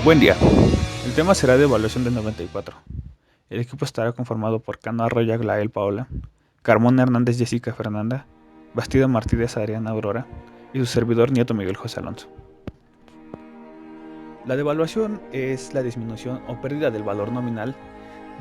Buen día. El tema será de evaluación del 94. El equipo estará conformado por Cano Arroyo Aglael Paola, Carmona Hernández Jessica Fernanda, Bastida Martínez Adriana Aurora y su servidor Nieto Miguel José Alonso. La devaluación es la disminución o pérdida del valor nominal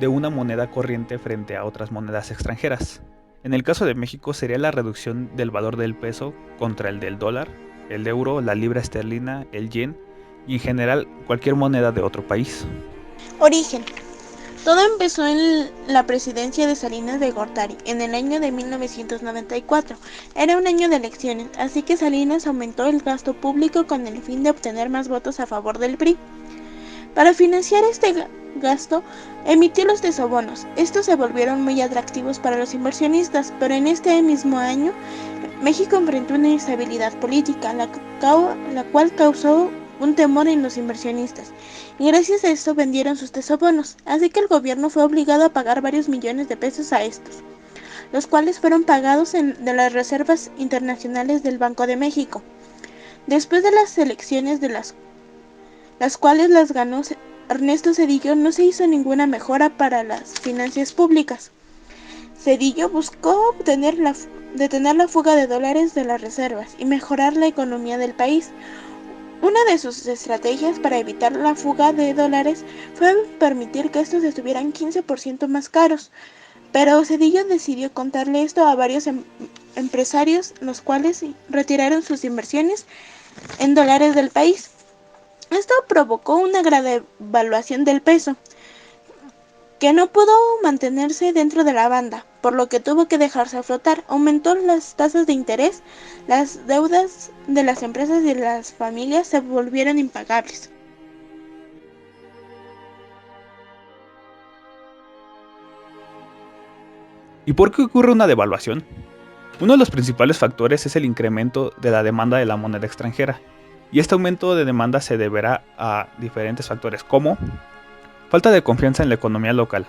de una moneda corriente frente a otras monedas extranjeras. En el caso de México sería la reducción del valor del peso contra el del dólar, el euro, la libra esterlina, el yen y en general cualquier moneda de otro país. Origen. Todo empezó en la presidencia de Salinas de Gortari, en el año de 1994. Era un año de elecciones, así que Salinas aumentó el gasto público con el fin de obtener más votos a favor del PRI. Para financiar este gasto, emitió los tesobonos. Estos se volvieron muy atractivos para los inversionistas, pero en este mismo año, México enfrentó una instabilidad política, la cual causó un temor en los inversionistas, y gracias a esto vendieron sus tesobonos, así que el gobierno fue obligado a pagar varios millones de pesos a estos, los cuales fueron pagados de las reservas internacionales del Banco de México. Después de las elecciones de las cuales las ganó Ernesto Zedillo, no se hizo ninguna mejora para las finanzas públicas. Zedillo buscó detener la fuga de dólares de las reservas y mejorar la economía del país. Una de sus estrategias para evitar la fuga de dólares fue permitir que estos estuvieran 15% más caros, pero Zedillo decidió contarle esto a varios empresarios, los cuales retiraron sus inversiones en dólares del país. Esto provocó una gran devaluación del peso, que no pudo mantenerse dentro de la banda, por lo que tuvo que dejarse a flotar. Aumentó las tasas de interés, las deudas de las empresas y las familias se volvieron impagables. ¿Y por qué ocurre una devaluación? Uno de los principales factores es el incremento de la demanda de la moneda extranjera, y este aumento de demanda se deberá a diferentes factores como falta de confianza en la economía local,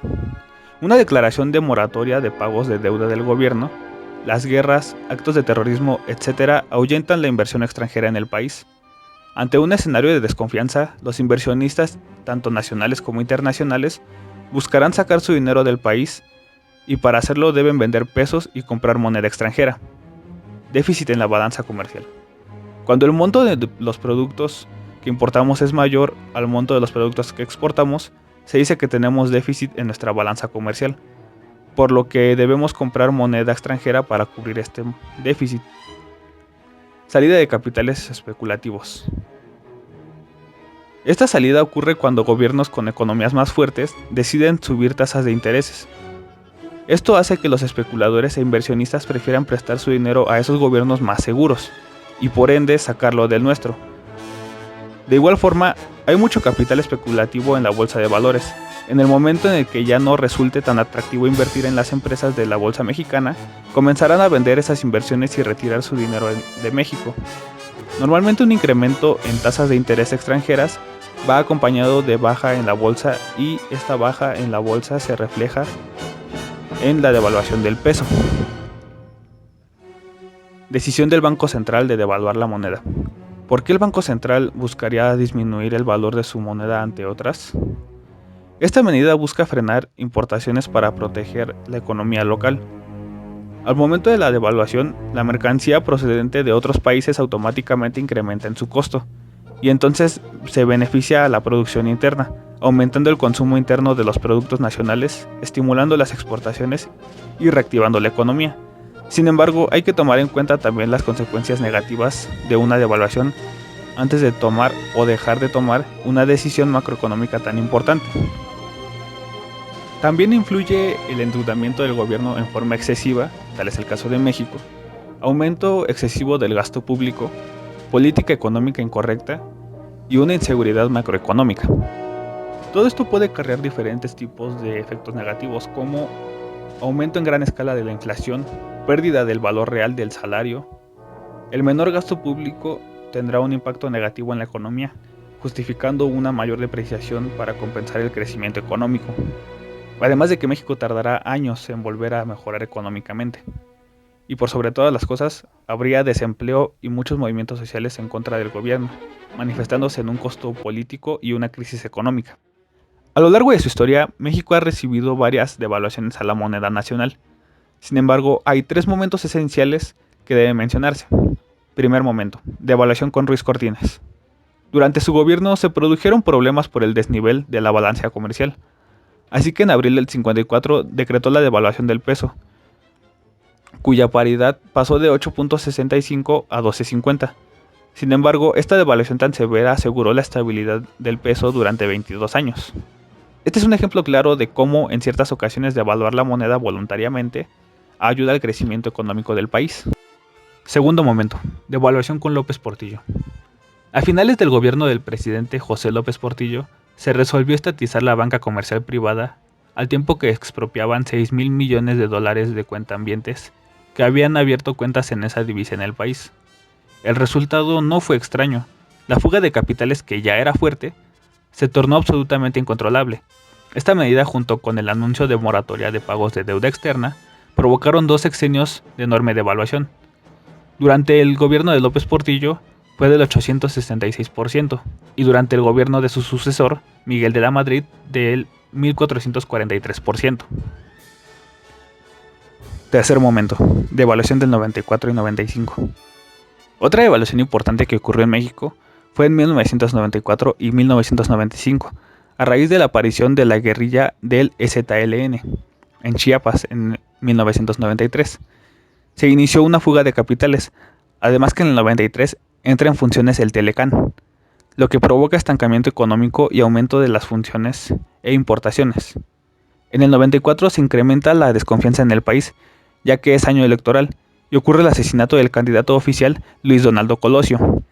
una declaración de moratoria de pagos de deuda del gobierno, las guerras, actos de terrorismo, etc. ahuyentan la inversión extranjera en el país. Ante un escenario de desconfianza, los inversionistas, tanto nacionales como internacionales, buscarán sacar su dinero del país y para hacerlo deben vender pesos y comprar moneda extranjera. Déficit en la balanza comercial. Cuando el monto de los productos que importamos es mayor al monto de los productos que exportamos, se dice que tenemos déficit en nuestra balanza comercial, por lo que debemos comprar moneda extranjera para cubrir este déficit. Salida de capitales especulativos. Esta salida ocurre cuando gobiernos con economías más fuertes deciden subir tasas de intereses. Esto hace que los especuladores e inversionistas prefieran prestar su dinero a esos gobiernos más seguros, y por ende sacarlo del nuestro. De igual forma, hay mucho capital especulativo en la bolsa de valores. En el momento en el que ya no resulte tan atractivo invertir en las empresas de la bolsa mexicana, comenzarán a vender esas inversiones y retirar su dinero de México. Normalmente un incremento en tasas de interés extranjeras va acompañado de baja en la bolsa y esta baja en la bolsa se refleja en la devaluación del peso. Decisión del Banco Central de devaluar la moneda. ¿Por qué el Banco Central buscaría disminuir el valor de su moneda ante otras? Esta medida busca frenar importaciones para proteger la economía local. Al momento de la devaluación, la mercancía procedente de otros países automáticamente incrementa en su costo, y entonces se beneficia a la producción interna, aumentando el consumo interno de los productos nacionales, estimulando las exportaciones y reactivando la economía. Sin embargo, hay que tomar en cuenta también las consecuencias negativas de una devaluación antes de tomar o dejar de tomar una decisión macroeconómica tan importante. También influye el endeudamiento del gobierno en forma excesiva, tal es el caso de México, aumento excesivo del gasto público, política económica incorrecta y una inseguridad macroeconómica. Todo esto puede acarrear diferentes tipos de efectos negativos como aumento en gran escala de la inflación, pérdida del valor real del salario. El menor gasto público tendrá un impacto negativo en la economía, justificando una mayor depreciación para compensar el crecimiento económico. Además de que México tardará años en volver a mejorar económicamente. y por sobre todas las cosas habría desempleo y muchos movimientos sociales en contra del gobierno, manifestándose en un costo político y una crisis económica. A lo largo de su historia, México ha recibido varias devaluaciones a la moneda nacional. Sin embargo, hay tres momentos esenciales que deben mencionarse. Primer momento, devaluación con Ruiz Cortines. Durante su gobierno se produjeron problemas por el desnivel de la balanza comercial, así que en abril del 54 decretó la devaluación del peso, cuya paridad pasó de 8.65 a 12.50. Sin embargo, esta devaluación tan severa aseguró la estabilidad del peso durante 22 años. Este es un ejemplo claro de cómo en ciertas ocasiones devaluar la moneda voluntariamente ayuda al crecimiento económico del país. Segundo momento, devaluación con López Portillo. A finales del gobierno del presidente José López Portillo, se resolvió estatizar la banca comercial privada, al tiempo que expropiaban 6.000 millones de dólares de cuentavientes que habían abierto cuentas en esa divisa en el país. El resultado no fue extraño. La fuga de capitales, que ya era fuerte, se tornó absolutamente incontrolable. Esta medida, junto con el anuncio de moratoria de pagos de deuda externa, provocaron 2 sexenios de enorme devaluación. Durante el gobierno de López Portillo fue del 866% y durante el gobierno de su sucesor, Miguel de la Madrid, del 1443%. Tercer momento, devaluación del 94 y 95. Otra devaluación importante que ocurrió en México fue en 1994 y 1995, a raíz de la aparición de la guerrilla del EZLN en Chiapas en 1993. Se inició una fuga de capitales, además que en el 93 entra en funciones el Telecán, lo que provoca estancamiento económico y aumento de las funciones e importaciones. En el 94 se incrementa la desconfianza en el país, ya que es año electoral, y ocurre el asesinato del candidato oficial Luis Donaldo Colosio.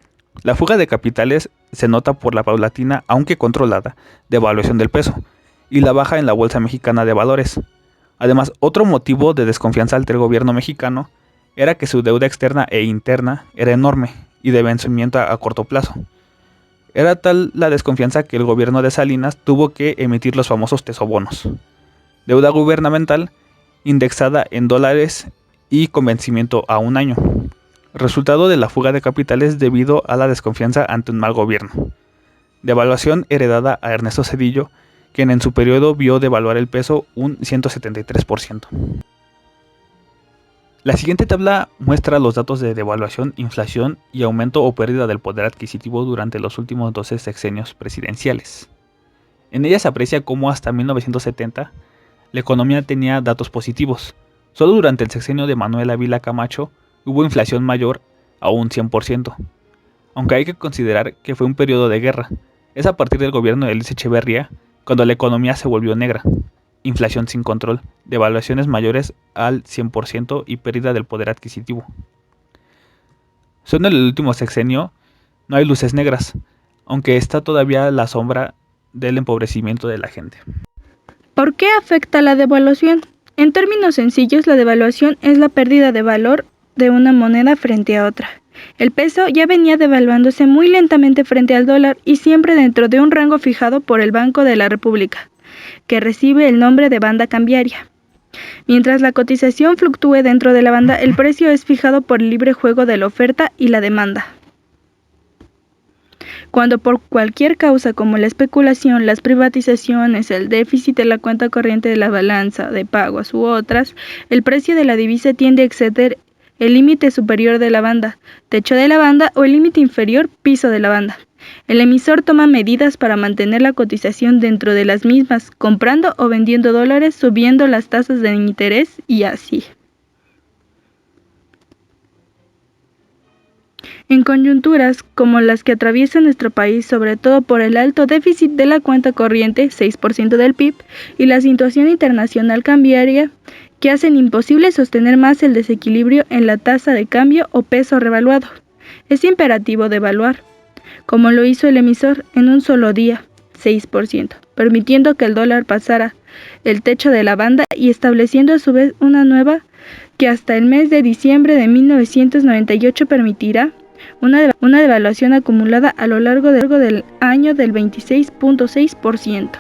La fuga de capitales se nota por la paulatina, aunque controlada, devaluación del peso, y la baja en la Bolsa Mexicana de Valores. Además, otro motivo de desconfianza ante el gobierno mexicano era que su deuda externa e interna era enorme y de vencimiento a corto plazo. Era tal la desconfianza que el gobierno de Salinas tuvo que emitir los famosos tesobonos, deuda gubernamental indexada en dólares y con vencimiento a un año, resultado de la fuga de capitales debido a la desconfianza ante un mal gobierno. Devaluación heredada a Ernesto Zedillo, quien en su periodo vio devaluar el peso un 173%. La siguiente tabla muestra los datos de devaluación, inflación y aumento o pérdida del poder adquisitivo durante los últimos 12 sexenios presidenciales. En ella se aprecia cómo hasta 1970 la economía tenía datos positivos. Solo durante el sexenio de Manuel Ávila Camacho hubo inflación mayor a un 100%, aunque hay que considerar que fue un periodo de guerra. Es a partir del gobierno de Luis Echeverría cuando la economía se volvió negra. Inflación sin control, devaluaciones mayores al 100% y pérdida del poder adquisitivo. Solo en el último sexenio no hay luces negras, aunque está todavía la sombra del empobrecimiento de la gente. ¿Por qué afecta la devaluación? En términos sencillos, la devaluación es la pérdida de valor de una moneda frente a otra. El peso ya venía devaluándose muy lentamente frente al dólar y siempre dentro de un rango fijado por el Banco de la República, que recibe el nombre de banda cambiaria. Mientras la cotización fluctúe dentro de la banda, el precio es fijado por el libre juego de la oferta y la demanda. Cuando por cualquier causa como la especulación, las privatizaciones, el déficit de la cuenta corriente de la balanza de pagos u otras, el precio de la divisa tiende a exceder el límite superior de la banda, techo de la banda o el límite inferior, piso de la banda. El emisor toma medidas para mantener la cotización dentro de las mismas, comprando o vendiendo dólares, subiendo las tasas de interés y así. En coyunturas como las que atraviesa nuestro país, sobre todo por el alto déficit de la cuenta corriente, 6% del PIB, y la situación internacional cambiaria, que hacen imposible sostener más el desequilibrio en la tasa de cambio o peso revaluado, es imperativo devaluar, como lo hizo el emisor en un solo día, 6%, permitiendo que el dólar pasara el techo de la banda y estableciendo a su vez una nueva que hasta el mes de diciembre de 1998 permitirá una devaluación acumulada a lo largo del año del 26.6%.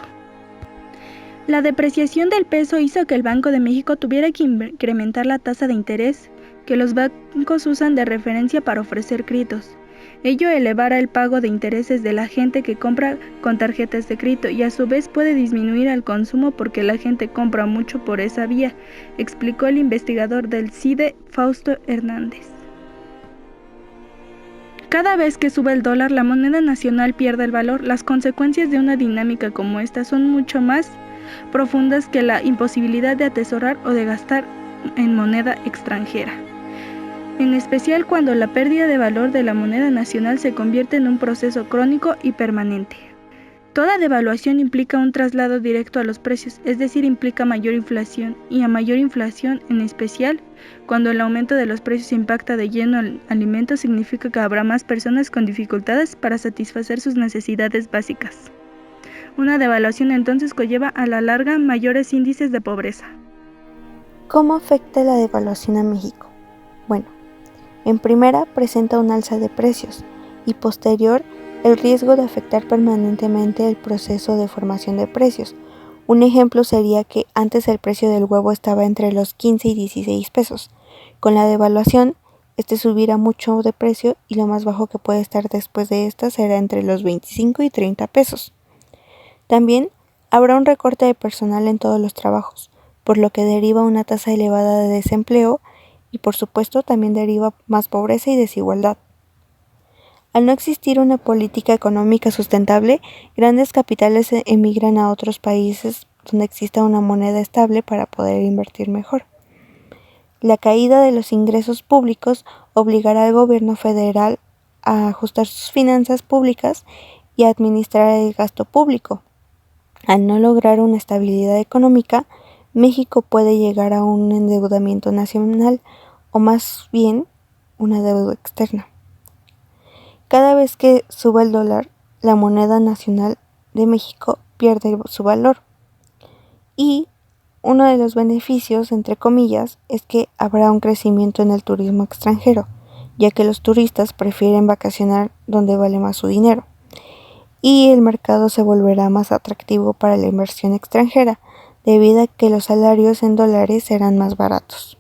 La depreciación del peso hizo que el Banco de México tuviera que incrementar la tasa de interés que los bancos usan de referencia para ofrecer créditos. Ello elevará el pago de intereses de la gente que compra con tarjetas de crédito y a su vez puede disminuir el consumo porque la gente compra mucho por esa vía, explicó el investigador del CIDE, Fausto Hernández. Cada vez que sube el dólar, la moneda nacional pierde el valor. Las consecuencias de una dinámica como esta son mucho más profundas que la imposibilidad de atesorar o de gastar en moneda extranjera. En especial cuando la pérdida de valor de la moneda nacional se convierte en un proceso crónico y permanente. Toda devaluación implica un traslado directo a los precios, es decir, implica mayor inflación, y a mayor inflación, en especial cuando el aumento de los precios impacta de lleno al alimento, significa que habrá más personas con dificultades para satisfacer sus necesidades básicas. Una devaluación entonces conlleva a la larga mayores índices de pobreza. ¿Cómo afecta la devaluación a México? Bueno, en primera presenta un alza de precios y posterior el riesgo de afectar permanentemente el proceso de formación de precios. Un ejemplo sería que antes el precio del huevo estaba entre los 15 y 16 pesos. Con la devaluación, este subirá mucho de precio y lo más bajo que puede estar después de esta será entre los 25 y 30 pesos. También habrá un recorte de personal en todos los trabajos, por lo que deriva una tasa elevada de desempleo y por supuesto también deriva más pobreza y desigualdad. Al no existir una política económica sustentable, grandes capitales emigran a otros países donde exista una moneda estable para poder invertir mejor. La caída de los ingresos públicos obligará al gobierno federal a ajustar sus finanzas públicas y a administrar el gasto público. Al no lograr una estabilidad económica, México puede llegar a un endeudamiento nacional o más bien una deuda externa. Cada vez que suba el dólar, la moneda nacional de México pierde su valor. Y uno de los beneficios, entre comillas, es que habrá un crecimiento en el turismo extranjero, ya que los turistas prefieren vacacionar donde vale más su dinero. Y el mercado se volverá más atractivo para la inversión extranjera, debido a que los salarios en dólares serán más baratos.